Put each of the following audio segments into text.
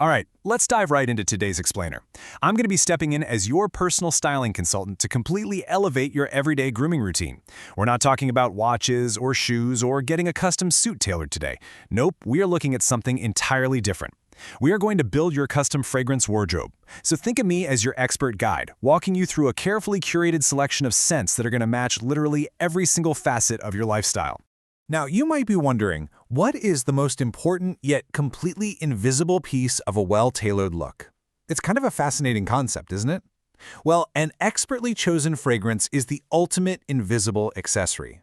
All right, let's dive right into today's explainer. I'm going to be stepping in as your personal styling consultant to completely elevate your everyday grooming routine. We're not talking about watches or shoes or getting a custom suit tailored today. Nope, we are looking at something entirely different. We are going to build your custom fragrance wardrobe. So think of me as your expert guide, walking you through a carefully curated selection of scents that are going to match literally every single facet of your lifestyle. Now, you might be wondering, what is the most important yet completely invisible piece of a well-tailored look? It's kind of a fascinating concept, isn't it? Well, an expertly chosen fragrance is the ultimate invisible accessory.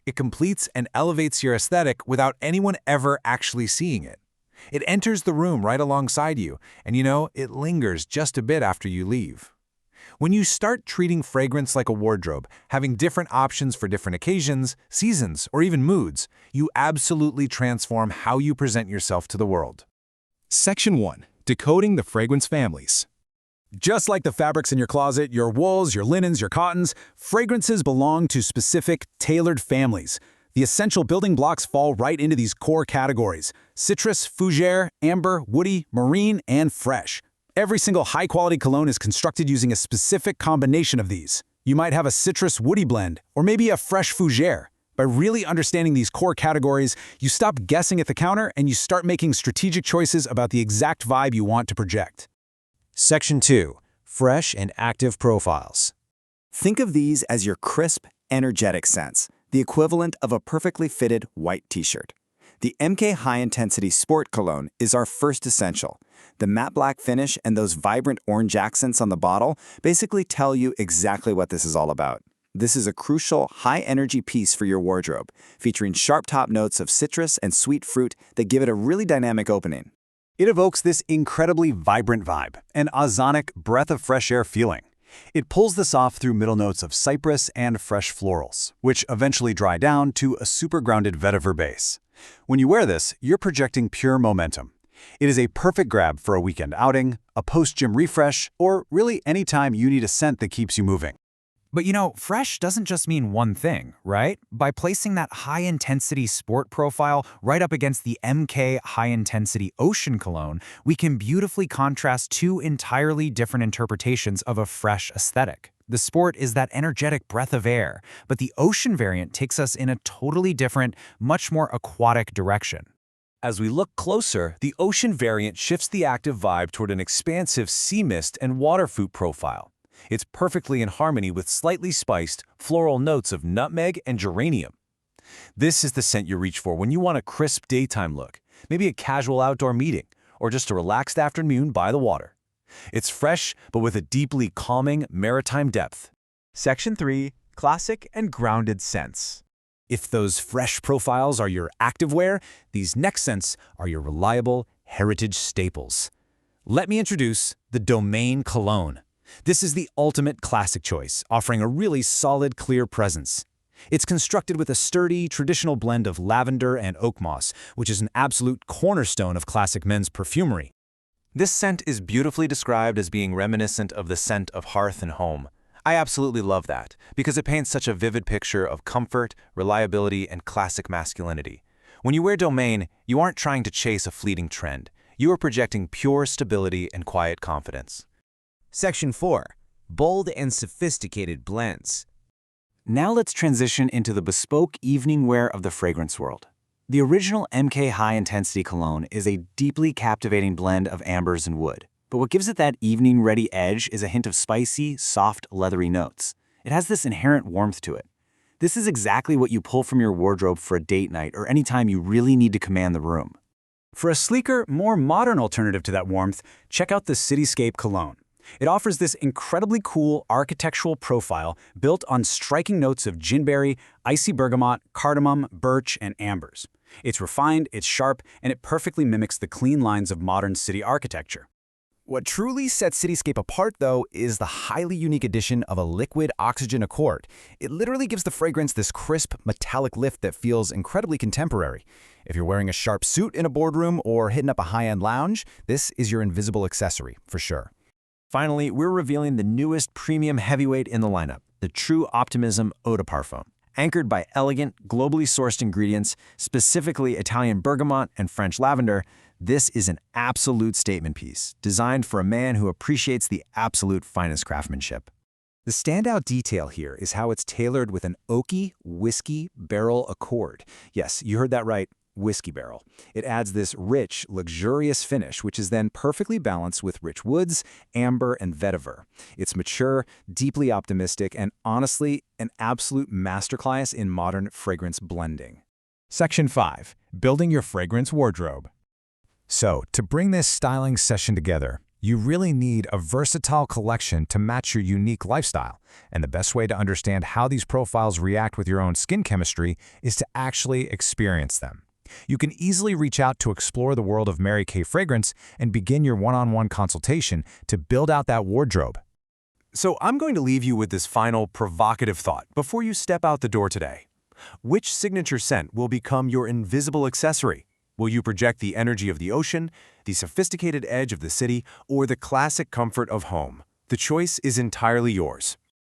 It completes and elevates your aesthetic without anyone ever actually seeing it. It enters the room right alongside you, and it lingers just a bit after you leave. When you start treating fragrance like a wardrobe, having different options for different occasions, seasons, or even moods, you absolutely transform how you present yourself to the world. Section 1. Decoding the fragrance families. Just like the fabrics in your closet, your wools, your linens, your cottons, fragrances belong to specific, tailored families. The essential building blocks fall right into these core categories: citrus, fougere, amber, woody, marine, and fresh. Every single high-quality cologne is constructed using a specific combination of these. You might have a citrus-woody blend, or maybe a fresh fougere. By really understanding these core categories, you stop guessing at the counter and you start making strategic choices about the exact vibe you want to project. Section 2. Fresh and active profiles. Think of these as your crisp, energetic scents, the equivalent of a perfectly fitted white t-shirt. The MK High Intensity Sport Cologne is our first essential. The matte black finish and those vibrant orange accents on the bottle basically tell you exactly what this is all about. This is a crucial, high-energy piece for your wardrobe, featuring sharp top notes of citrus and sweet fruit that give it a really dynamic opening. It evokes this incredibly vibrant vibe, an ozonic breath of fresh air feeling. It pulls this off through middle notes of cypress and fresh florals, which eventually dry down to a super grounded vetiver base. When you wear this, you're projecting pure momentum. It is a perfect grab for a weekend outing, a post-gym refresh, or really any time you need a scent that keeps you moving. But fresh doesn't just mean one thing, right? By placing that high-intensity sport profile right up against the MK high-intensity ocean cologne, we can beautifully contrast two entirely different interpretations of a fresh aesthetic. The sport is that energetic breath of air, but the ocean variant takes us in a totally different, much more aquatic direction. As we look closer, the ocean variant shifts the active vibe toward an expansive sea mist and water fruit profile. It's perfectly in harmony with slightly spiced, floral notes of nutmeg and geranium. This is the scent you reach for when you want a crisp daytime look, maybe a casual outdoor meeting, or just a relaxed afternoon by the water. It's fresh, but with a deeply calming maritime depth. Section 3. Classic and grounded scents. If those fresh profiles are your activewear, these next scents are your reliable heritage staples. Let me introduce the Domaine Cologne. This is the ultimate classic choice, offering a really solid, clear presence. It's constructed with a sturdy, traditional blend of lavender and oak moss, which is an absolute cornerstone of classic men's perfumery. This scent is beautifully described as being reminiscent of the scent of hearth and home. I absolutely love that, because it paints such a vivid picture of comfort, reliability, and classic masculinity. When you wear Domaine, you aren't trying to chase a fleeting trend. You are projecting pure stability and quiet confidence. Section 4. Bold and sophisticated blends. Now let's transition into the bespoke evening wear of the fragrance world. The original MK High Intensity Cologne is a deeply captivating blend of ambers and wood. But what gives it that evening-ready edge is a hint of spicy, soft, leathery notes. It has this inherent warmth to it. This is exactly what you pull from your wardrobe for a date night or any time you really need to command the room. For a sleeker, more modern alternative to that warmth, check out the Cityscape Cologne. It offers this incredibly cool architectural profile built on striking notes of ginberry, icy bergamot, cardamom, birch, and ambers. It's refined, it's sharp, and it perfectly mimics the clean lines of modern city architecture. What truly sets Cityscape apart, though, is the highly unique addition of a liquid oxygen accord. It literally gives the fragrance this crisp, metallic lift that feels incredibly contemporary. If you're wearing a sharp suit in a boardroom or hitting up a high-end lounge, this is your invisible accessory, for sure. Finally, we're revealing the newest premium heavyweight in the lineup, the True Optimism Eau de Parfum. Anchored by elegant, globally sourced ingredients, specifically Italian bergamot and French lavender, This is an absolute statement piece, designed for a man who appreciates the absolute finest craftsmanship. The standout detail here is how it's tailored with an oaky whiskey barrel accord. Yes, you heard that right, whiskey barrel. It adds this rich, luxurious finish, which is then perfectly balanced with rich woods, amber, and vetiver. It's mature, deeply optimistic, and honestly, an absolute masterclass in modern fragrance blending. Section 5. Building your fragrance wardrobe. So, to bring this styling session together, you really need a versatile collection to match your unique lifestyle. And the best way to understand how these profiles react with your own skin chemistry is to actually experience them. You can easily reach out to explore the world of Mary Kay Fragrance and begin your one-on-one consultation to build out that wardrobe. So I'm going to leave you with this final provocative thought before you step out the door today. Which signature scent will become your invisible accessory? Will you project the energy of the ocean, the sophisticated edge of the city, or the classic comfort of home? The choice is entirely yours.